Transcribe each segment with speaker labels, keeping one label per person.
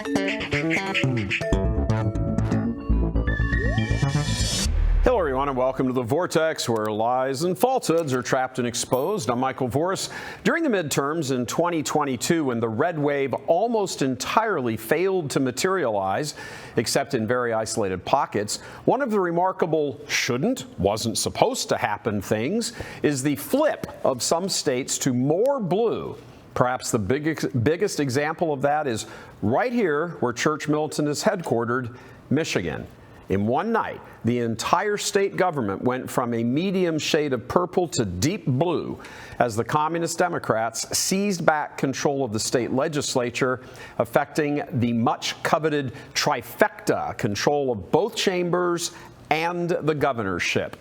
Speaker 1: Hello, everyone, and welcome to the Vortex, where lies and falsehoods are trapped and exposed. I'm Michael Voris. During the midterms in 2022, when the red wave almost entirely failed to materialize, except in very isolated pockets, one of the remarkable wasn't supposed to happen things is the flip of some states to more blue. Perhaps the biggest example of that is right here where Church Militant is headquartered, Michigan. In one night, the entire state government went from a medium shade of purple to deep blue as the Communist Democrats seized back control of the state legislature, affecting the much-coveted trifecta, control of both chambers and the governorship.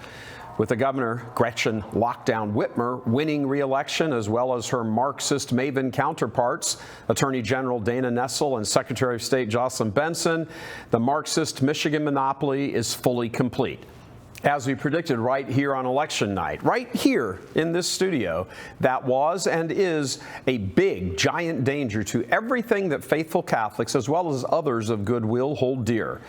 Speaker 1: With the governor, Gretchen Lockdown Whitmer, winning re-election, as well as her Marxist maven counterparts, Attorney General Dana Nessel and Secretary of State Jocelyn Benson, the Marxist Michigan monopoly is fully complete. As we predicted right here on election night, right here in this studio, that was and is a big, giant danger to everything that faithful Catholics, as well as others of goodwill, hold dear.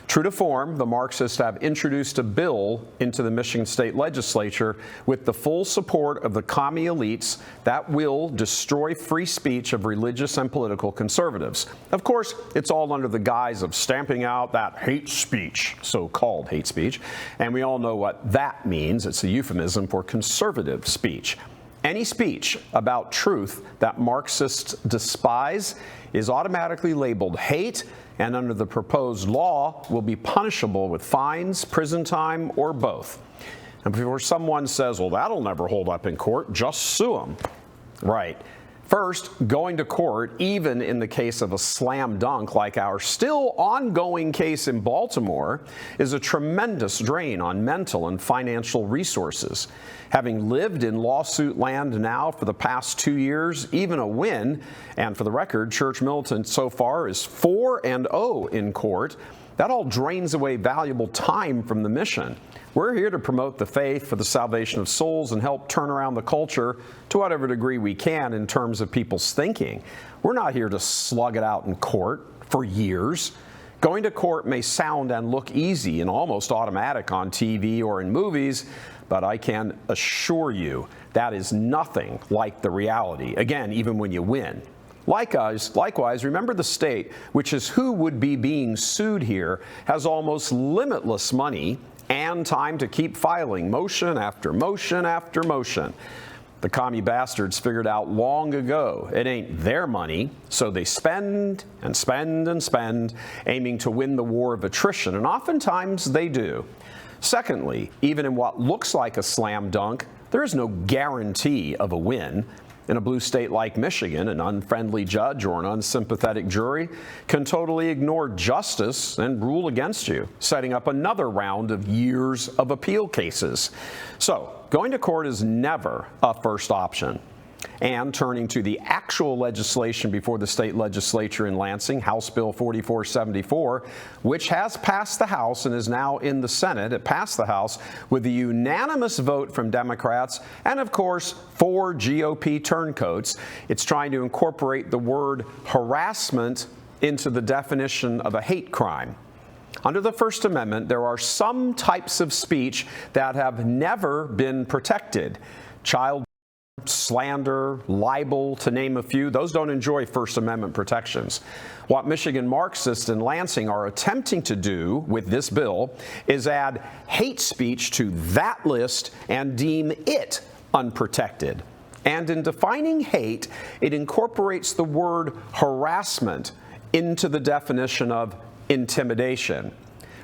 Speaker 1: True to form, the Marxists have introduced a bill into the Michigan State Legislature with the full support of the commie elites that will destroy free speech of religious and political conservatives. Of course, it's all under the guise of stamping out that hate speech, so-called hate speech, and we all know what that means. It's a euphemism for conservative speech. Any speech about truth that Marxists despise is automatically labeled hate, and under the proposed law will be punishable with fines, prison time, or both. And before someone says, well, that'll never hold up in court, just sue them. Right. First, going to court, even in the case of a slam dunk like our still ongoing case in Baltimore, is a tremendous drain on mental and financial resources. Having lived in lawsuit land now for the past 2 years, even a win, and for the record, Church Militant so far is 4-0 in court, that all drains away valuable time from the mission. We're here to promote the faith for the salvation of souls and help turn around the culture to whatever degree we can in terms of people's thinking. We're not here to slug it out in court for years. Going to court may sound and look easy and almost automatic on TV or in movies, but I can assure you that is nothing like the reality, again, even when you win. Likewise, remember the state, which is who would be being sued here, has almost limitless money and time to keep filing motion after motion after motion. The commie bastards figured out long ago it ain't their money, so they spend and spend and spend, aiming to win the war of attrition, and oftentimes they do. Secondly, even in what looks like a slam dunk, there is no guarantee of a win. In a blue state like Michigan, an unfriendly judge or an unsympathetic jury can totally ignore justice and rule against you, setting up another round of years of appeal cases. So, going to court is never a first option. And turning to the actual legislation before the state legislature in Lansing, House Bill 4474, which has passed the House and is now in the Senate. It passed the House with a unanimous vote from Democrats and, of course, 4 GOP turncoats. It's trying to incorporate the word harassment into the definition of a hate crime. Under the First Amendment, there are some types of speech that have never been protected. Child slander, libel, to name a few, those don't enjoy First Amendment protections. What Michigan Marxists in Lansing are attempting to do with this bill is add hate speech to that list and deem it unprotected. And in defining hate, it incorporates the word harassment into the definition of intimidation.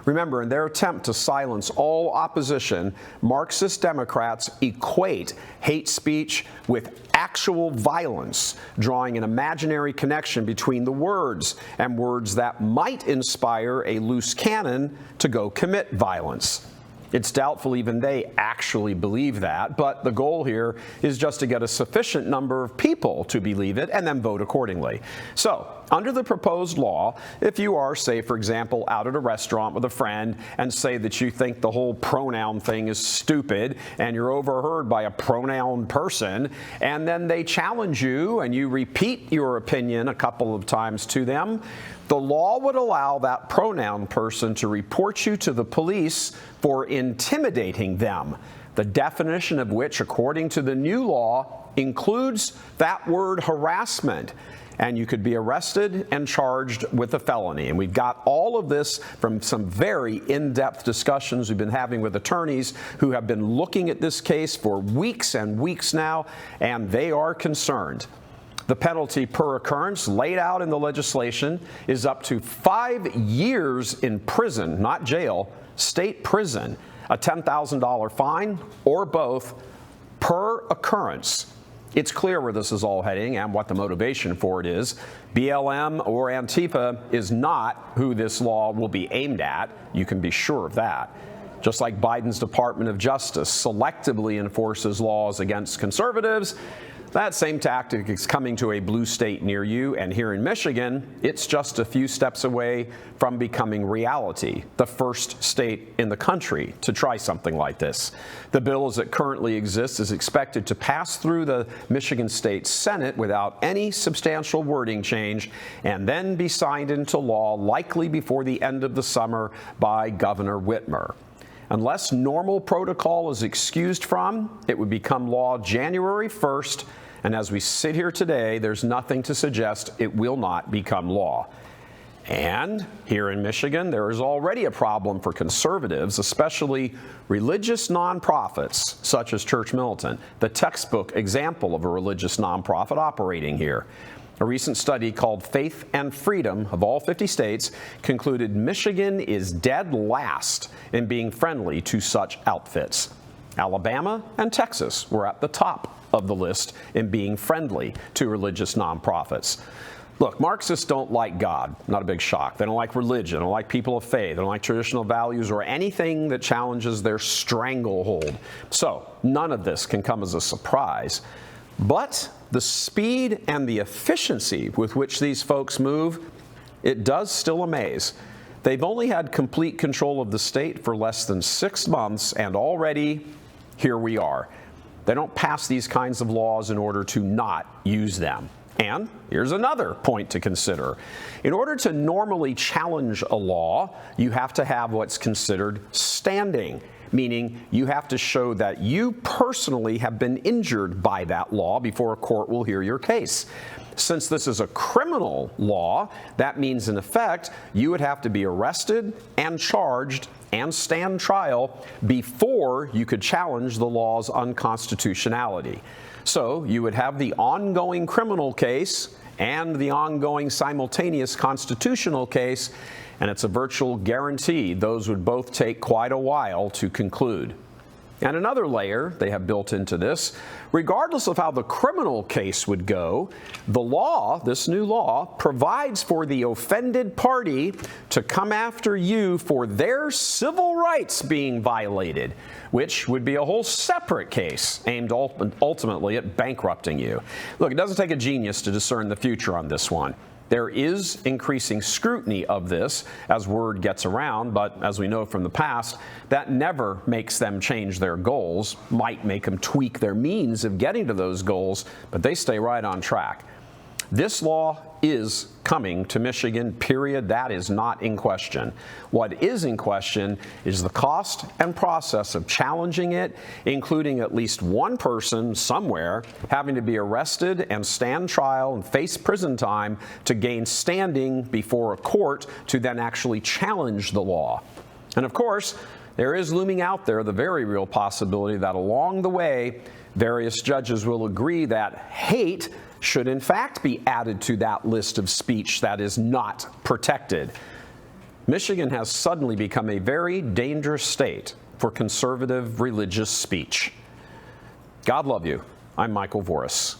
Speaker 1: Remember, in their attempt to silence all opposition, Marxist Democrats equate hate speech with actual violence, drawing an imaginary connection between the words and words that might inspire a loose cannon to go commit violence. It's doubtful even they actually believe that, but the goal here is just to get a sufficient number of people to believe it and then vote accordingly. So, under the proposed law, if you are, say, for example, out at a restaurant with a friend and say that you think the whole pronoun thing is stupid and you're overheard by a pronoun person, and then they challenge you and you repeat your opinion a couple of times to them, the law would allow that pronoun person to report you to the police for intimidating them, the definition of which, according to the new law, includes that word harassment. And you could be arrested and charged with a felony. And we've got all of this from some very in-depth discussions we've been having with attorneys who have been looking at this case for weeks and weeks now, and they are concerned. The penalty per occurrence laid out in the legislation is up to 5 years in prison, not jail, state prison, a $10,000 fine, or both, per occurrence. It's clear where this is all heading and what the motivation for it is. BLM or Antifa is not who this law will be aimed at. You can be sure of that. Just like Biden's Department of Justice selectively enforces laws against conservatives, that same tactic is coming to a blue state near you, and here in Michigan, it's just a few steps away from becoming reality, the first state in the country to try something like this. The bill as it currently exists is expected to pass through the Michigan State Senate without any substantial wording change and then be signed into law likely before the end of the summer by Governor Whitmer. Unless normal protocol is excused from, it would become law January 1st, and as we sit here today, there's nothing to suggest it will not become law. And here in Michigan, there is already a problem for conservatives, especially religious nonprofits such as Church Militant, the textbook example of a religious nonprofit operating here. A recent study called Faith and Freedom of all 50 states concluded Michigan is dead last in being friendly to such outfits. Alabama and Texas were at the top of the list in being friendly to religious nonprofits. Look, Marxists don't like God, not a big shock. They don't like religion, they don't like people of faith, they don't like traditional values or anything that challenges their stranglehold. So none of this can come as a surprise. But the speed and the efficiency with which these folks move, it does still amaze. They've only had complete control of the state for less than 6 months, and already here we are. They don't pass these kinds of laws in order to not use them. And here's another point to consider. In order to normally challenge a law, you have to have what's considered standing, meaning you have to show that you personally have been injured by that law before a court will hear your case. Since this is a criminal law, that means in effect you would have to be arrested and charged and stand trial before you could challenge the law's unconstitutionality. So you would have the ongoing criminal case and the ongoing simultaneous constitutional case, and it's a virtual guarantee those would both take quite a while to conclude. And another layer they have built into this, regardless of how the criminal case would go, the law, this new law, provides for the offended party to come after you for their civil rights being violated, which would be a whole separate case aimed ultimately at bankrupting you. Look, it doesn't take a genius to discern the future on this one. There is increasing scrutiny of this as word gets around, but as we know from the past, that never makes them change their goals, might make them tweak their means of getting to those goals, but they stay right on track. This law is coming to Michigan, period. That is not in question. What is in question is the cost and process of challenging it, including at least one person somewhere having to be arrested and stand trial and face prison time to gain standing before a court to then actually challenge the law. And of course, there is looming out there the very real possibility that along the way, various judges will agree that hate should in fact be added to that list of speech that is not protected. Michigan has suddenly become a very dangerous state for conservative religious speech. God love you. I'm Michael Voris.